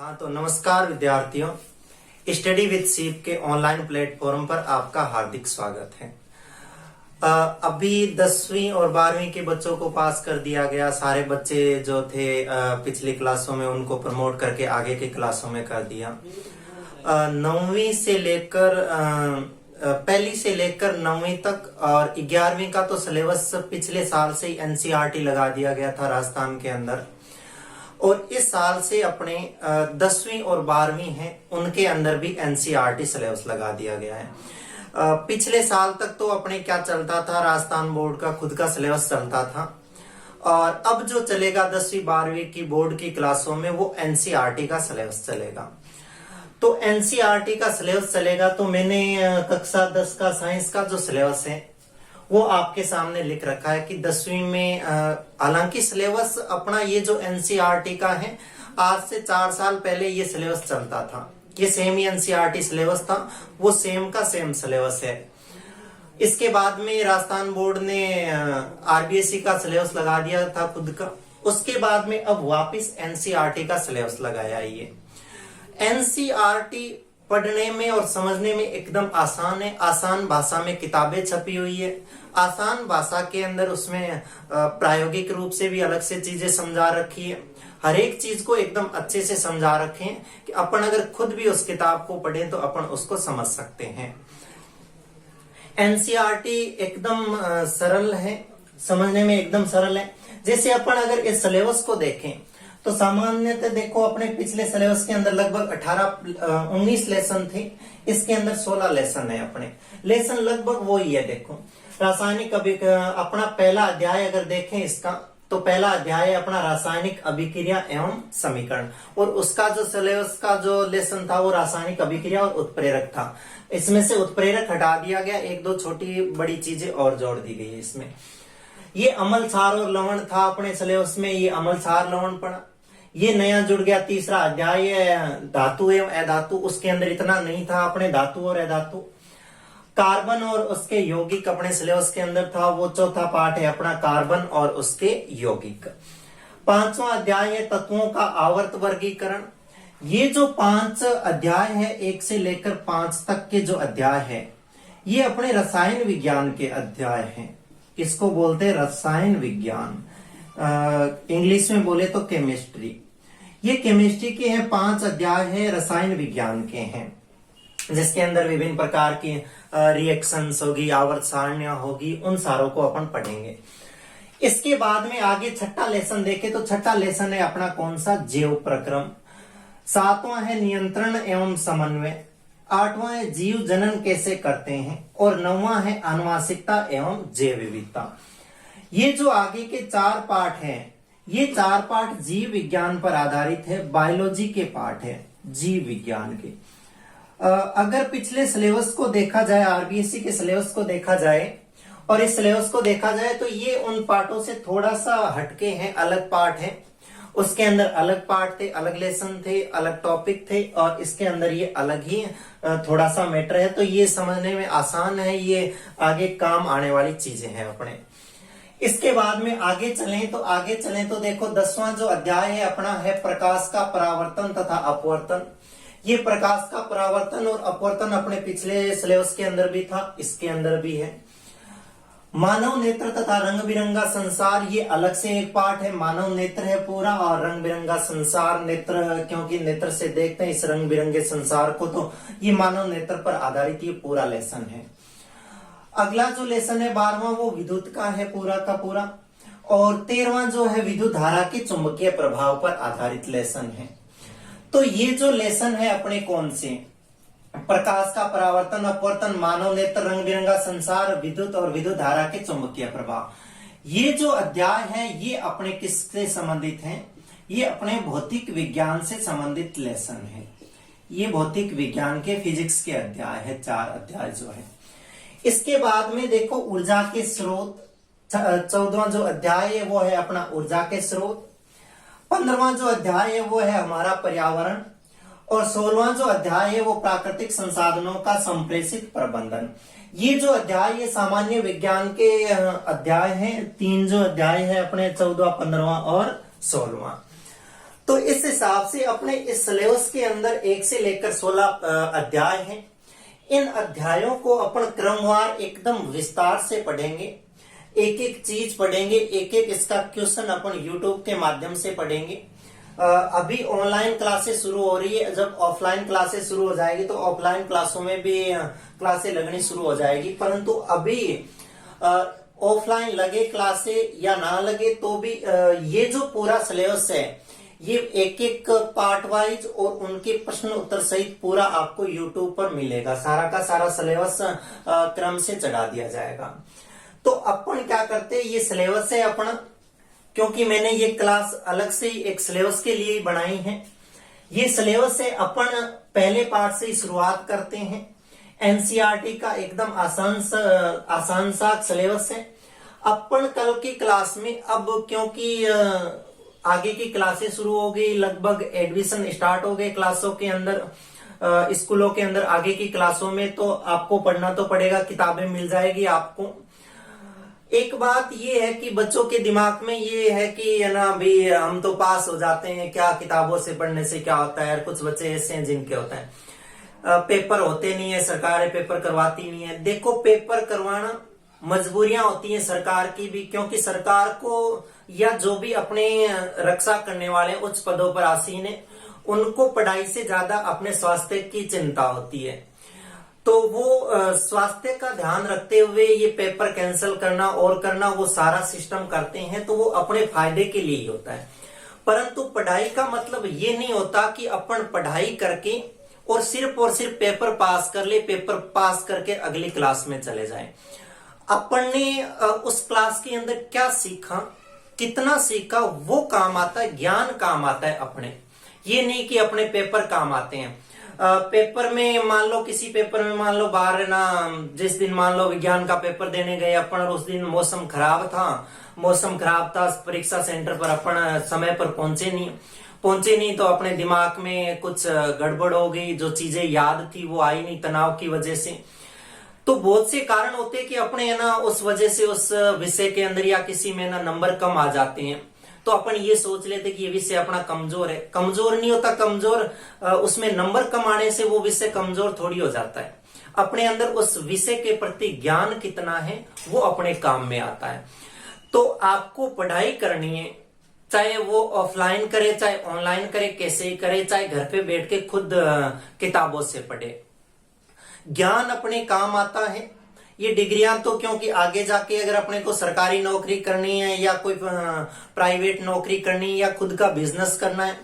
हाँ तो नमस्कार विद्यार्थियों, स्टडी विद सीप के ऑनलाइन प्लेटफॉर्म पर आपका हार्दिक स्वागत है। अभी 10वीं और 12वीं के बच्चों को पास कर दिया गया। सारे बच्चे जो थे पिछली क्लासों में उनको प्रमोट करके आगे की क्लासों में कर दिया। 9वीं से लेकर पहली से लेकर 9वीं तक और 11वीं का तो सिलेबस पिछले साल से ही एनसीईआरटी लगा दिया गया था राजस्थान के अंदर, और इस साल से अपने 10वीं और 12वीं हैं उनके अंदर भी एनसीईआरटी सिलेबस लगा दिया गया है। पिछले साल तक तो अपने क्या चलता था, राजस्थान बोर्ड का खुद का सिलेबस चलता था, और अब जो चलेगा 10वीं 12वीं की बोर्ड की क्लासों में वो एनसीईआरटी का सिलेबस चलेगा। तो एनसीईआरटी का सिलेबस चलेगा तो मैंने कक्षा 10 का साइंस का जो सिलेबस है वो आपके सामने लिख रखा है कि 10वीं में हालांकि सिलेबस अपना ये जो एनसीईआरटी का है आज से 4 साल पहले ये सिलेबस चलता था, ये सेम ही एनसीईआरटी सिलेबस था, वो सेम का सेम सिलेबस है। इसके बाद में राजस्थान बोर्ड ने आरबीएसई का सिलेबस लगा दिया था खुद का। उसके बाद में अब वापस एनसीईआरटी का सिलेबस लगाया। ये एनसीईआरटी पढ़ने में और समझने में एकदम आसान है। आसान भाषा में किताबें छपी हुई है, आसान भाषा के अंदर उसमें प्रायोगिक रूप से भी अलग से चीजें समझा रखी है। हर एक चीज को एकदम अच्छे से समझा रखे हैं कि अपन अगर खुद भी उस किताब को पढ़ें तो अपन उसको समझ सकते हैं। एनसीईआरटी एकदम सरल है, समझने में एकदम सरल है। जैसे अपन अगर इस सिलेबस को देखें तो सामान्यतः देखो अपने पिछले सिलेबस के अंदर लगभग 19 लेसन थे, इसके अंदर 16 लेसन है। अपने लेसन लगभग वो ही है। देखो रासायनिक अपना पहला अध्याय अगर देखें इसका तो पहला अध्याय अपना रासायनिक अभिक्रिया एवं समीकरण, और उसका जो सिलेबस का जो लेसन था वो रासायनिक अभिक्रिया और उत्प्रेरक था। इसमें से उत्प्रेरक हटा दिया गया, एक दो छोटी बड़ी चीजें और जोड़ दी गई है इसमें। ये अम्ल क्षार और लवण था अपने सिलेबस में, ये अम्ल क्षार लवण पढ़ा। ये नया जुड़ गया तीसरा अध्याय धातु एवं अधातु, उसके अंदर इतना नहीं था अपने धातु और अधातु। कार्बन और उसके यौगिक अपने सिलेबस के अंदर था, वो चौथा पार्ट है अपना कार्बन और उसके यौगिक। 5वां अध्याय है तत्वों का आवर्त वर्गीकरण। ये जो 5 अध्याय है 1 से लेकर 5 तक के जो अध्याय है ये अपने रसायन विज्ञान के अध्याय हैं। इसको बोलते हैं रसायन विज्ञान, इंग्लिश में बोले तो केमिस्ट्री। ये केमिस्ट्री के हैं 5 अध्याय है, रसायन विज्ञान के हैं, जिसके अंदर विभिन्न प्रकार की रिएक्शंस होगी, आवर्त सारणियां होगी, उन सारों को अपन पढ़ेंगे। इसके बाद में आगे छठा लेसन देखे तो छठा लेसन है अपना कौन सा, जैव प्रक्रम। 7वां है नियंत्रण एवं समन्वय। 8वां है जीव जनन कैसे करते हैं, और 9वां है आनुवांशिकता एवं जैव विविधता। ये जो आगे के 4 पाठ हैं, ये 4 पाठ जीव विज्ञान पर आधारित है, बायोलॉजी के पाठ है जीव विज्ञान के। अगर पिछले सिलेबस को देखा जाए, आरबीएसई के सिलेबस को देखा जाए और इस सिलेबस को देखा जाए तो ये उन पाठों से थोड़ा सा हटके हैं, अलग पाठ है। उसके अंदर अलग पार्ट थे, अलग लेसन थे, अलग टॉपिक थे, और इसके अंदर ये अलग ही थोड़ा सा मैटर है। तो ये समझने में आसान है, ये आगे काम आने वाली चीजें हैं अपने। इसके बाद में आगे चलें तो देखो 10वां जो अध्याय है अपना है प्रकाश का परावर्तन तथा अपवर्तन। ये प्रकाश का परावर्तन और अपवर्तन अपने पिछले सिलेबस के अंदर भी था, इसके अंदर भी है। मानव नेत्र तथा रंग बिरंगा संसार, ये अलग से एक पार्ट है। मानव नेत्र है पूरा, और रंग बिरंगा संसार, नेत्र क्योंकि नेत्र से देखते हैं इस रंग बिरंगे संसार को, तो ये मानव नेत्र पर आधारित ये पूरा लेसन है। अगला जो लेसन है 12वां वो विद्युत का है पूरा का पूरा, और 13वां जो है विद्युत धारा के चुंबकीय प्रभाव पर आधारित लेसन है। तो ये जो लेसन है अपने कौन से, प्रकाश का परावर्तन, अपवर्तन, मानव नेत्र, रंग बिरंगा संसार, विद्युत और विद्युत धारा के चुंबकीय प्रभाव, ये जो अध्याय है ये अपने किससे संबंधित हैं, ये अपने भौतिक विज्ञान से संबंधित लेसन है। ये भौतिक विज्ञान के फिजिक्स के अध्याय है, 4 अध्याय जो है। इसके बाद में देखो ऊर्जा के स्रोत, 14वां जो अध्याय है वो है अपना ऊर्जा के स्रोत। 15वां जो अध्याय है वो है हमारा पर्यावरण, और 16वां जो अध्याय है वो प्राकृतिक संसाधनों का संप्रेषित प्रबंधन। ये जो अध्याय ये सामान्य विज्ञान के अध्याय हैं। 3 जो अध्याय है अपने 14वां, 15वां और 16वां। तो इस हिसाब से अपने इस सिलेबस के अंदर 1 से लेकर 16 अध्याय हैं। इन अध्यायों को अपन क्रमवार एकदम विस्तार से पढ़ेंगे, एक एक चीज पढ़ेंगे, एक एक इसका क्वेश्चन अपन यूट्यूब के माध्यम से पढ़ेंगे। अभी ऑनलाइन क्लासेस शुरू हो रही है, जब ऑफलाइन क्लासेस शुरू हो जाएगी तो ऑफलाइन क्लासों में भी क्लासेस लगनी शुरू हो जाएगी। परंतु अभी ऑफलाइन लगे क्लासेस या ना लगे तो भी ये जो पूरा सिलेबस है ये एक एक पार्ट वाइज और उनके प्रश्न उत्तर सहित पूरा आपको यूट्यूब पर मिलेगा। सारा का सारा सिलेबस क्रम से चढ़ा दिया जाएगा। तो अपन क्या करते हैं, ये सिलेबस है अपना, क्योंकि मैंने ये क्लास अलग से ही एक सिलेबस के लिए ही बनाई है। ये सिलेबस है, अपन पहले पार्ट से ही शुरुआत करते हैं। एनसीईआरटी का एकदम आसान सा सिलेबस है। अपन कल की क्लास में, अब क्योंकि आगे की क्लासेस शुरू हो गई, लगभग एडमिशन स्टार्ट हो गए क्लासों के अंदर, स्कूलों के अंदर आगे की क्लासों में, तो आपको पढ़ना तो पड़ेगा, किताबें मिल जाएगी आपको। एक बात ये है कि बच्चों के दिमाग में ये है कि है ना भी हम तो पास हो जाते हैं, क्या किताबों से पढ़ने से क्या होता है। कुछ बच्चे ऐसे हैं जिनके होता है पेपर होते नहीं है, सरकार पेपर करवाती नहीं है। देखो, पेपर करवाना मजबूरियां होती हैं सरकार की भी, क्योंकि सरकार को या जो भी अपने रक्षा करने वाले उच्च पदों पर आसीन है, उनको पढ़ाई से ज्यादा अपने स्वास्थ्य की चिंता होती है। तो वो स्वास्थ्य का ध्यान रखते हुए ये पेपर कैंसिल करना और करना, वो सारा सिस्टम करते हैं, तो वो अपने फायदे के लिए ही होता है। परंतु पढ़ाई का मतलब ये नहीं होता कि अपन पढ़ाई करके और सिर्फ पेपर पास कर ले, पेपर पास करके अगली क्लास में चले जाएं। अपन ने उस क्लास के अंदर क्या सीखा, कितना सीखा, वो काम आता है, ज्ञान काम आता है अपने। ये नहीं कि अपने पेपर काम आते हैं। पेपर में मान लो, किसी पेपर में मान लो बाहर ना, जिस दिन मान लो विज्ञान का पेपर देने गए अपन, उस दिन मौसम खराब था, परीक्षा सेंटर पर अपन समय पर पहुंचे नहीं, तो अपने दिमाग में कुछ गड़बड़ हो गई, जो चीजें याद थी वो आई नहीं तनाव की वजह से। तो बहुत से कारण होते हैं कि अपने है ना उस वजह से उस विषय के अंदर या किसी में ना नंबर कम आ जाते हैं। तो अपन ये सोच लेते कि ये विषय अपना कमजोर है। कमजोर नहीं होता, कमजोर उसमें नंबर कम आने से वो विषय कमजोर थोड़ी हो जाता है। अपने अंदर उस विषय के प्रति ज्ञान कितना है वो अपने काम में आता है। तो आपको पढ़ाई करनी है, चाहे वो ऑफलाइन करे, चाहे ऑनलाइन करे, कैसे ही करे, चाहे घर पे बैठ के खुद किताबों से पढ़े, ज्ञान अपने काम आता है। ये डिग्रियां तो क्योंकि आगे जाके अगर अपने को सरकारी नौकरी करनी है या कोई प्राइवेट नौकरी करनी है या खुद का बिजनेस करना है,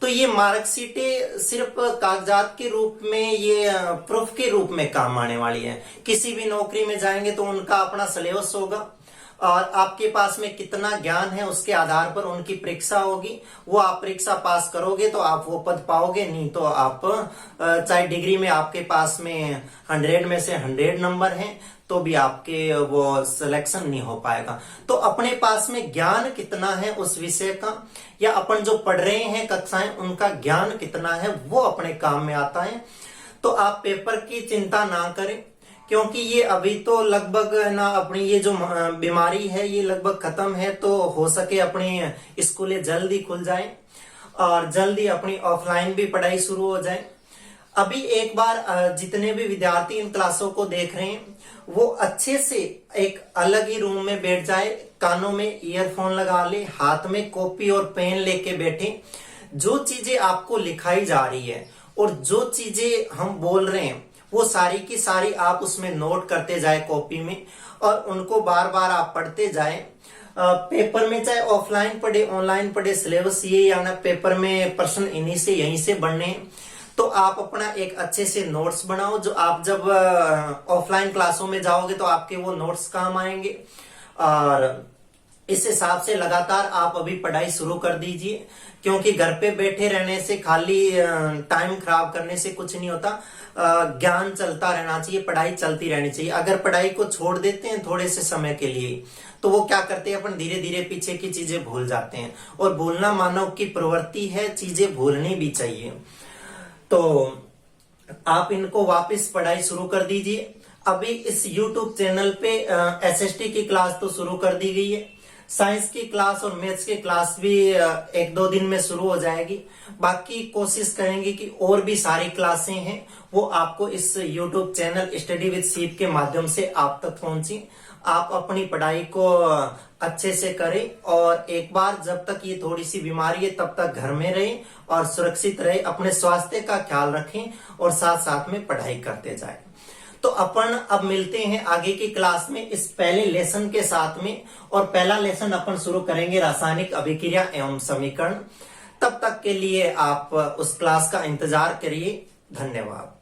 तो ये मार्कशीटें सिर्फ कागजात के रूप में, ये प्रूफ के रूप में काम आने वाली है। किसी भी नौकरी में जाएंगे तो उनका अपना सिलेबस होगा और आपके पास में कितना ज्ञान है उसके आधार पर उनकी परीक्षा होगी। वो आप परीक्षा पास करोगे तो आप वो पद पाओगे, नहीं तो आप चाहे डिग्री में आपके पास में 100 में से 100 नंबर हैं तो भी आपके वो सिलेक्शन नहीं हो पाएगा। तो अपने पास में ज्ञान कितना है उस विषय का, या अपन जो पढ़ रहे हैं कक्षाएं, उनका ज्ञान कितना है वो अपने काम में आता है। तो आप पेपर की चिंता ना करें, क्योंकि ये अभी तो लगभग ना अपनी ये जो बीमारी है ये लगभग खत्म है। तो हो सके अपनी स्कूलें जल्दी खुल जाएं और जल्दी अपनी ऑफलाइन भी पढ़ाई शुरू हो जाए। अभी एक बार जितने भी विद्यार्थी इन क्लासों को देख रहे हैं वो अच्छे से एक अलग ही रूम में बैठ जाए, कानों में ईयरफोन लगा ले, हाथ में कॉपी और पेन लेके बैठे। जो चीजें आपको लिखाई जा रही है और जो चीजें हम बोल रहे हैं वो सारी की सारी आप उसमें नोट करते जाए कॉपी में, और उनको बार बार आप पढ़ते जाए। पेपर में चाहे ऑफलाइन पढ़े ऑनलाइन पढ़े, सिलेबस ये आना, पेपर में प्रश्न इन्हीं से यहीं से बनने। तो आप अपना एक अच्छे से नोट्स बनाओ, जो आप जब ऑफलाइन क्लासों में जाओगे तो आपके वो नोट्स काम आएंगे। और इस हिसाब से लगातार आप अभी पढ़ाई शुरू कर दीजिए, क्योंकि घर पे बैठे रहने से, खाली टाइम खराब करने से कुछ नहीं होता। ज्ञान चलता रहना चाहिए, पढ़ाई चलती रहनी चाहिए। अगर पढ़ाई को छोड़ देते हैं थोड़े से समय के लिए तो वो क्या करते हैं, अपन धीरे धीरे पीछे की चीजें भूल जाते हैं। और भूलना मानव की प्रवृत्ति है, चीजें भूलनी भी चाहिए। तो आप इनको वापस पढ़ाई शुरू कर दीजिए। अभी इस YouTube चैनल पे SST की क्लास तो शुरू कर दी गई है, साइंस की क्लास और मैथ्स की क्लास भी 1-2 दिन में शुरू हो जाएगी। बाकी कोशिश करेंगे कि और भी सारी क्लासें हैं वो आपको इस YouTube चैनल स्टडी विद सीप के माध्यम से आप तक पहुंची। आप अपनी पढ़ाई को अच्छे से करें और एक बार जब तक ये थोड़ी सी बीमारी है तब तक घर में रहें और सुरक्षित रहे, अपने स्वास्थ्य का ख्याल रखें और साथ साथ में पढ़ाई करते जाएं। तो अपन अब मिलते हैं आगे की क्लास में इस पहले लेसन के साथ में, और पहला लेसन अपन शुरू करेंगे रासायनिक अभिक्रिया एवं समीकरण। तब तक के लिए आप उस क्लास का इंतजार करिए। धन्यवाद।